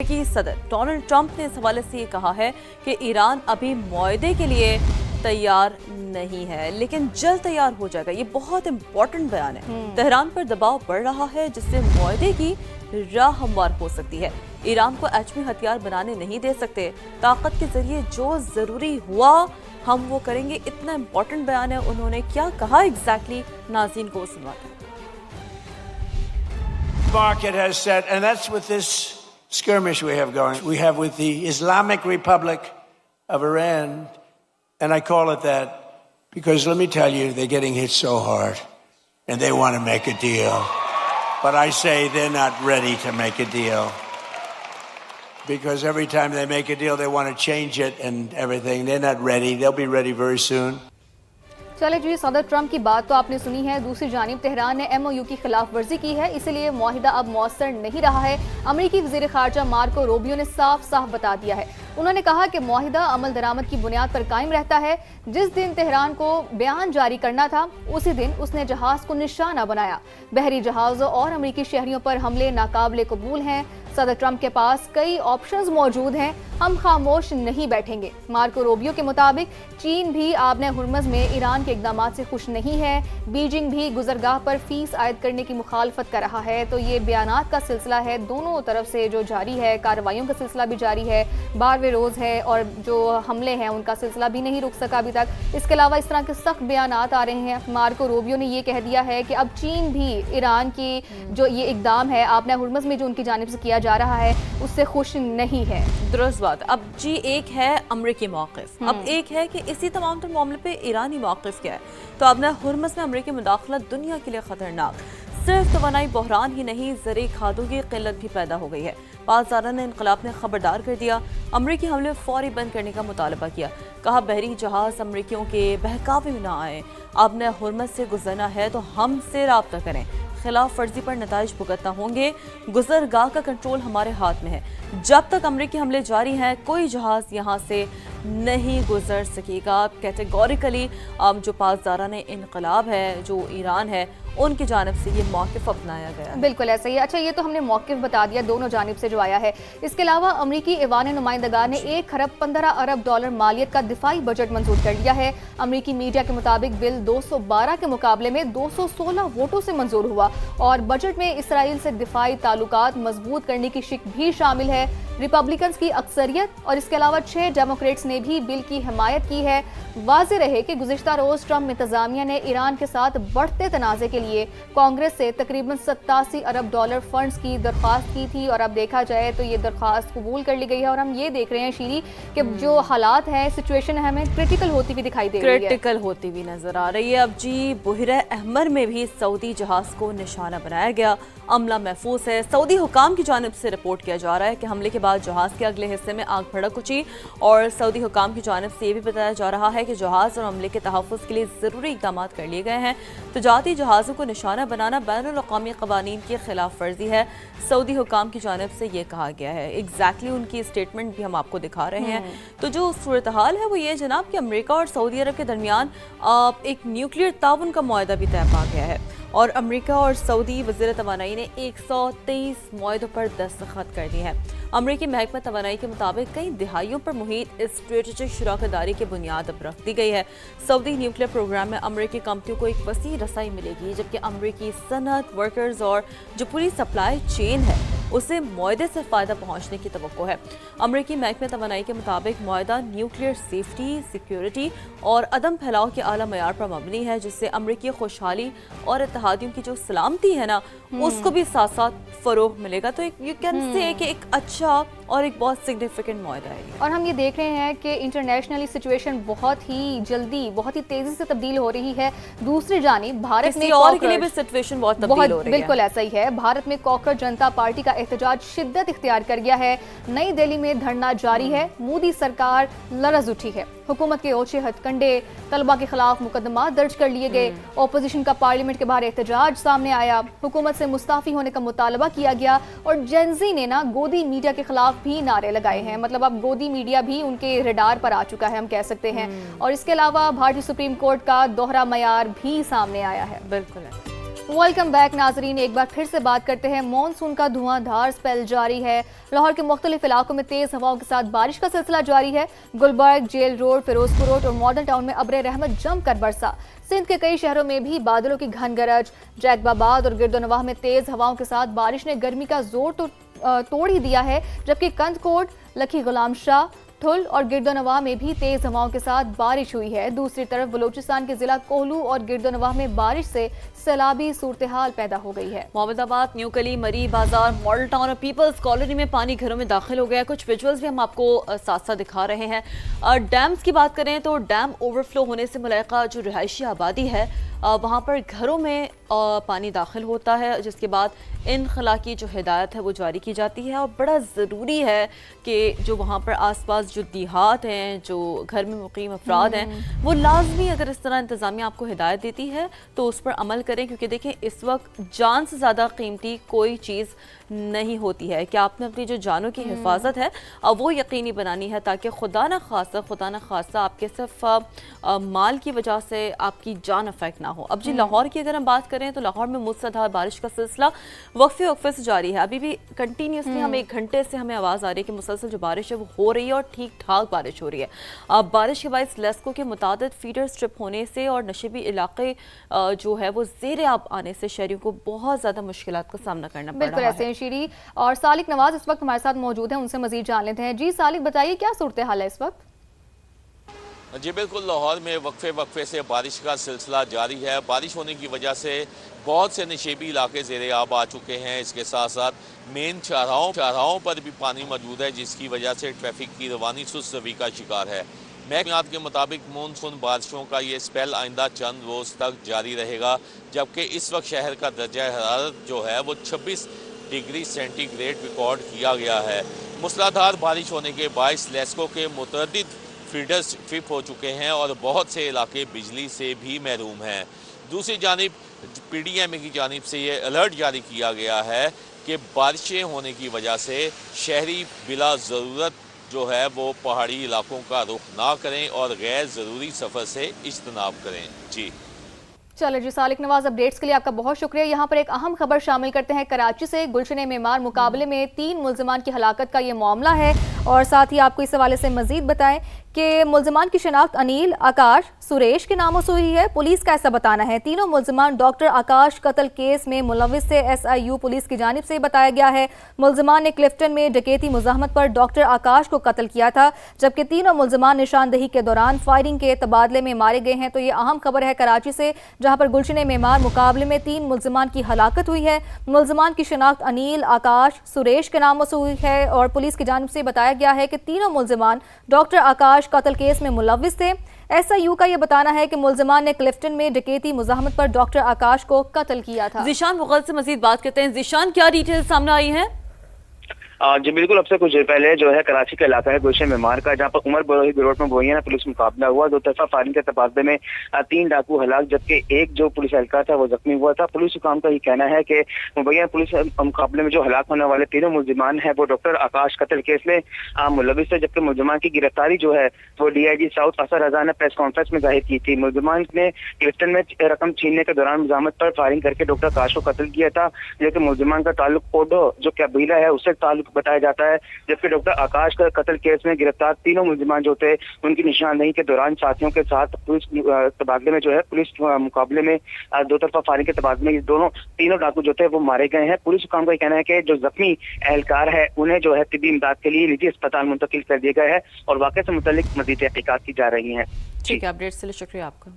की सदर Donald Trump ने इस हवाले से ये कहा है कि ईरान अभी मुआहदे के लिए तैयार नहीं है लेकिन जल्द तैयार हो जाएगा। ये बहुत इंपॉर्टेंट बयान है। तेहरान पर दबाव बढ़ रहा है जिससे मुआहदे की राह हमवार हो सकती है। ईरान को एटमी हथियार बनाने नहीं दे सकते। ताकत के जरिए जो जरूरी हुआ हम वो करेंगे। इतना इंपॉर्टेंट बयान है। उन्होंने क्या कहा एग्जैक्टली, नाज़रीन को सुनवाते हैं। Market has said, and that's with this skirmish we have going. We have with the Islamic Republic of Iran, and I call it that because let me tell you, they're getting hit so hard, and they want to make a deal. But I say they're not ready to make a deal. Because every time they make a deal, they want to change it and everything. They're not ready. They'll be ready very soon. चले जी, सदर Trump की बात तो आपने सुनी है। दूसरी जानिब तेहरान ने MOU की खिलाफ वर्जी की है, इसीलिए मुआहिदा अब मौसर नहीं रहा है। अमरीकी वज़ीर ख़ारजा मार्को रूबियो ने साफ साफ बता दिया है। उन्होंने कहा कि मुआहिदा अमल दरामद की बुनियाद पर कायम रहता है। जिस दिन तेहरान को बयान जारी करना था उसी दिन उसने जहाज को निशाना बनाया। बहरी जहाज़ों और अमरीकी शहरियों पर हमले नाकाबिले कबूल हैं। सदर ट्रंप के पास कई ऑप्शंस मौजूद हैं, हम खामोश नहीं बैठेंगे। मार्को रूबियो के मुताबिक चीन भी आबने हुर्मज़ में ईरान के इक़दामात से खुश नहीं है। बीजिंग भी गुजरगाह पर फीस आयद करने की मुखालफत कर रहा है। तो ये बयानात का सिलसिला है दोनों तरफ से जो जारी है, कार्रवाइयों का सिलसिला भी जारी है, 12वें रोज़ है और जो हमले हैं उनका सिलसिला भी नहीं रुक सका अभी तक। इसके अलावा इस तरह के सख्त बयानात आ रहे हैं। मार्को रूबियो ने ये कह दिया है कि अब चीन भी ईरान की जो ये इक़दाम है आबने हुर्मज़ में जो उनकी जानिब से किया जा रहा है उससे खुश नहीं है। दुरुस्त बात। अब जी एक है अमरीकी मौक़िफ़, अब एक है कि इसी तमाम तर मामले पे ईरानी मौक़िफ़ क्या है। तो आबने हुर्मज़ में अमरीकी मुदाखलत दुनिया के लिए ख़तरनाक। सिर्फ तवानाई बहरान ही नहीं, ज़रूरी खादों की किल्लत भी पैदा हो गई है। पासदारान इनकलाब ने खबरदार कर दिया, अमरीकी हमले फौरी बंद करने का मुतालबा किया। कहा बहरी जहाज़ अमरीकियों के बहकावे में ना आए। आबने हुर्मज़ से गुजरना है तो हमसे राब्ता करें। खिलाफ वर्जी पर नताइज भुगतना होंगे। गुजरगाह का कंट्रोल हमारे हाथ में है। जब तक अमरीकी हमले जारी हैं कोई जहाज़ यहाँ से नहीं गुजर सकेगा। कैटेगोरिकली जो पासदारान इनकलाब है, जो ईरान है, उनकी जानिब से ये मौक़िफ़ अपनाया गया है। बिल्कुल ऐसा ही है। अच्छा, ये तो हमने मौक़िफ़ बता दिया दोनों जानिब से जो आया है। इसके अलावा अमरीकी ऐवान नुमाइंदगार ने 1 खरब 15 अरब डॉलर मालियत का दिफाई बजट मंजूर कर लिया है। अमरीकी मीडिया के मुताबिक बिल 212 के मुकाबले में 216 वोटों से मंजूर हुआ और बजट में इसराइल से दिफाई ताल्लुकात मजबूत करने की शिक भी शामिल है। रिपब्लिकन्स की अक्सरियत और इसके अलावा 6 डेमोक्रेट्स ने भी बिल की हिमायत की है। वाज़ेह रहे कि गुज़िश्ता रोज़ ट्रंप इंतज़ामिया ने ईरान के साथ बढ़ते तनाज़े के लिए कांग्रेस से तकरीबन 87 अरब डॉलर फंड्स की दरख्वास्त की थी और अब देखा जाए तो ये दरख्वास्त कबूल कर ली गई है। और हम ये देख रहे हैं शीरी कि जो हालात हैं, सिचुएशन हमें क्रिटिकल होती हुई दिखाई दे रही है, क्रिटिकल होती हुई नजर आ रही है। अब जी बुहरा अहमर में भी सऊदी जहाज को निशाना बनाया गया। अमला महफूज है। सऊदी हुकाम की जानिब से रिपोर्ट किया जा रहा है कि हमले के बाद जहाज के अगले हिस्से में आग भड़क उठी और सऊदी हुकाम की जानिब से ये भी बताया जा रहा है कि जहाज और अमले के तहफ़्फ़ुज़ के लिए ज़रूरी इक़दाम कर लिए गए हैं। तजारती जहाज़ों को निशाना बनाना बैनुल-अक़वामी क़वानीन की खिलाफ वर्जी है। सऊदी हुकाम की जानिब से ये कहा गया है। एग्जैक्टली उनकी स्टेटमेंट भी हम आपको दिखा रहे हैं। तो जो सूरत हाल है वो ये जनाब कि अमेरिका और सऊदी अरब के दरमियान एक न्यूक्लियर ताउन का मुआहदा भी तय पा गया है और अमेरिका और सऊदी वज़ीर तवानाई ने 123 मुआहदों पर दस्तखत कर दिए हैं। अमरीकी महकमा तवानाई के मुताबिक कई दिहाइयों पर मुहित स्ट्रेटेजिक शराकतदारी की बुनियाद अब रख दी गई है। सऊदी न्यूक्लियर प्रोग्राम में अमरीकी कंपनियों को एक वसी रसाई मिलेगी जबकि अमरीकी सनअत, वर्कर्स और जो पूरी सप्लाई चेन है उसे मुआहदे से फ़ायदा पहुँचने की तवक्को है। अमरीकी महकमा तवानाई के मुताबिक मुआहदा न्यूक्लियर सेफ्टी, सिक्योरिटी और अदम फैलाव के आला मयार पर मबनी है जिससे अमरीकी खुशहाली और इत्तेहादियों की जो सलामती है ना उसको भी साथ साथ फ़रोग़ मिलेगा। तो यू कैन से कि एक अच्छा और एक बहुत सिग्निफिकेंट मुआहदा है। और हम ये देख रहे हैं कि इंटरनेशनली सिचुएशन बहुत ही जल्दी, बहुत ही तेज़ी से तब्दील हो रही है। दूसरी जानिब भारत में और के लिए भी सिचुएशन बहुत तब्दील हो रही है। बिल्कुल ऐसा ही है। भारत में कॉकरोच जनता पार्टी का एहतजाज शिद्दत इख्तियार कर गया है। नई दिल्ली में धरना जारी है। मोदी सरकार लरज़ उठी है। हुकूमत के ओछे हथकंडे, तलबा के खिलाफ मुकदमा दर्ज कर लिए गए। अपोजिशन का पार्लियामेंट के बाहर एहतजाज सामने आया। हुकूमत से मुस्ताफ़ी होने का मुतालबा किया गया और जेनज़ी ने ना गोदी मीडिया के खिलाफ भी नारे लगाए हैं। मतलब अब गोदी मीडिया भी उनके रडार पर आ चुका है, हम कह सकते हैं। और इसके अलावा भारतीय सुप्रीम कोर्ट का दोहरा मयार भी सामने आया है। बिल्कुल है। वेलकम बैक नाजरीन, एक बार फिर से बात करते हैं। मॉनसून का धुआंधार स्पेल जारी है। लाहौर के मुख्तलिफ इलाकों में तेज हवाओं के साथ बारिश का सिलसिला जारी है। Gulberg, jail road, Ferozepur road और मॉडल टाउन में अब्र रहमत जमकर बरसा। सिंध के कई शहरों में भी बादलों की घन गरज। जैकबाबाद और गिरदोनवाह में तेज हवाओं के साथ बारिश ने गर्मी का जोर तो तोड़ ही दिया है, जबकि कंदकोट, लखी गुलाम शाह, ठुल और गिरदोनवाह में भी तेज हवाओं के साथ बारिश हुई है। दूसरी तरफ बलूचिस्तान के जिला कोहलू और गिरदोनवाह में बारिश से सैलाबी सूरत-ए-हाल पैदा हो गई है। मोहम्मदाबाद, न्यू कली, मरी बाजार, मॉडल टाउन और पीपल्स कॉलोनी में पानी घरों में दाखिल हो गया है। कुछ विजुअल्स भी हम आपको साथ साथ दिखा रहे हैं। डैम्स की बात करें तो डैम ओवरफ्लो होने से मुलाका जो रिहायशी आबादी है वहाँ पर घरों में पानी दाखिल होता है, जिसके बाद इनखला की जो हिदायत है वो जारी की जाती है। और बड़ा ज़रूरी है कि जो वहाँ पर आसपास जो देहात हैं, जो घर में मुकीम अफराद हैं, वो लाजमी अगर इस तरह इंतज़ामिया आपको हिदायत देती है तो उस पर अमल करें, क्योंकि देखें इस वक्त जान से ज़्यादा कीमती कोई चीज़ नहीं होती है कि आपने अपनी जो जानों की हिफाजत है वो यकीनी बनानी है, ताकि खुदा न खासा आपके सिर्फ माल की वजह से आपकी जान अफेक्ट ना हो। अब जी लाहौर की अगर हम बात करें तो लाहौर में मूसलाधार बारिश का सिलसिला वक्फे से जारी है। अभी भी कंटिन्यूसली हम 1 घंटे से हमें आवाज़ आ रही है कि मुसलसल जो बारिश है वो हो रही है और ठीक ठाक बारिश हो रही है। अब बारिश के बायस लेस्को के मुतादिद फीडर स्ट्रिप होने से और नशेबी इलाके जो है वो ज़ेर आब आने से शहरियों को बहुत ज़्यादा मुश्किलात का सामना करना पड़ रहा है। शीरी और सालिक नवाज इस वक्त हमारे साथ मौजूद हैं, उनसे मजीद जान लेते हैं। जी सालिक, बताइए क्या सूरत हाल है इस वक्त? जी बिल्कुल, लाहौर में वक्फे से बारिश का सिलसिला जारी है। बारिश होने की वजह से बहुत से नशेबी इलाके ज़ेरे आब आ चुके हैं। इसके साथ साथ मेन चौराहों पर भी पानी मौजूद है, जिसकी वजह से ट्रैफिक की रवानी सुस्त रवी का शिकार है। महकमात के मुताबिक मानसून बारिशों का ये स्पेल आइंदा चंद रोज़ तक जारी रहेगा, जबकि इस वक्त शहर का दर्जा हरारत जो है वो 26 डिग्री सेंटीग्रेड रिकॉर्ड किया गया है। मूसलाधार बारिश होने के बायस लेस्को के मुतअद्दिद फीडर्स ट्रिप हो चुके हैं और बहुत से इलाके बिजली से भी महरूम हैं। दूसरी जानिब PDMA की जानिब से ये अलर्ट जारी किया गया है कि बारिशें होने की वजह से शहरी बिला ज़रूरत जो है वो पहाड़ी इलाकों का रुख ना करें और गैर ज़रूरी सफ़र से इज्तनाब करें। जी चलो जी सालिक नवाज, अपडेट्स के लिए आपका बहुत शुक्रिया। यहाँ पर एक अहम खबर शामिल करते हैं। कराची से गुलशन मेमार मुकाबले में 3 मुल्ज़िमान की हलाकत का ये मामला है, और साथ ही आपको इस हवाले से मजीद बताएं कि मुल्ज़िमान की शनाख्त अनिल, आकाश, सुरेश के नामों से हुई है। पुलिस का ऐसा बताना है। तीनों मुल्ज़िमान डॉक्टर आकाश कत्ल केस में मुलविस से SIU पुलिस की जानिब से बताया गया है। मुल्ज़िमान ने क्लिफ्टन में डकैती मुज़ाहमत पर डॉक्टर आकाश को कत्ल किया था, जबकि तीनों मुल्ज़िमान निशानदही के दौरान फायरिंग के तबादले में मारे गए हैं। तो ये अहम खबर है कराची से, जहाँ पर गुलशन मेमार मुकाबले में 3 मुल्ज़िमान की हलाकत हुई है। मुल्ज़िमान की शनाख्त अनिल, आकाश, सुरेश के नामों से हुई है, और पुलिस की जानिब से बताया गया है कि तीनों मुल्ज़िमान डॉक्टर आकाश कत्ल केस में मुलविस थे। SIU का यह बताना है कि मुल्ज़िमान ने क्लिफ्टन में डकैती मुज़ाहमत पर डॉक्टर आकाश को कत्ल किया था। ज़ीशान मुग़ल से मजीद बात करते हैं। ज़ीशान, क्या डिटेल सामने आई है? जी बिल्कुल, अब से कुछ देर पहले जो है कराची का इलाका है गुलशन मेमार का, जहाँ पर उमर बरोही रोड में बोइयाना पुलिस मुकाबला हुआ। 2 तरफा फायरिंग के तबादले में 3 डाकू हलाक, जबकि एक जो पुलिस एहलकार था वो जख्मी हुआ था। पुलिस हुकाम का ये कहना है कि मुबैया पुलिस मुकाबले में जो हलाक होने वाले तीनों मुल्ज़िमान है वो डॉक्टर आकाश कत्ल केस में मुलविस है, जबकि मुल्ज़िमान की गिरफ्तारी जो है वो DIG साउथ असर रजा ने प्रेस कॉन्फ्रेंस में जाहिर की थी। मुल्ज़िमान ने क्लिफ्टन में रकम छीनने के दौरान मुज़ाहमत पर फायरिंग करके डॉक्टर आकाश को कत्ल किया था, जबकि मुल्ज़िमान का ताल्लुक ओडो जो कबीला है उससे ताल्लुक बताया जाता है। जबकि डॉक्टर आकाश का कत्ल केस में गिरफ्तार तीनों मुल्ज़िमान जो थे उनकी निशानदही के दौरान साथियों के साथ पुलिस तबादले में जो है पुलिस मुकाबले में 2 तरफा फायरिंग के तबादले में तीनों डाकू जो थे वो मारे गए हैं। पुलिस हुकाम का कहना है कि जो जख्मी एहलकार है उन्हें जो है तिब्बी इमदाद के लिए निजी अस्पताल मुंतकिल कर दिया गया है और वाक़े से मुतल्लिक मज़ीद तहकीकात की जा रही है। ठीक है, अपडेट के लिए शुक्रिया आपका।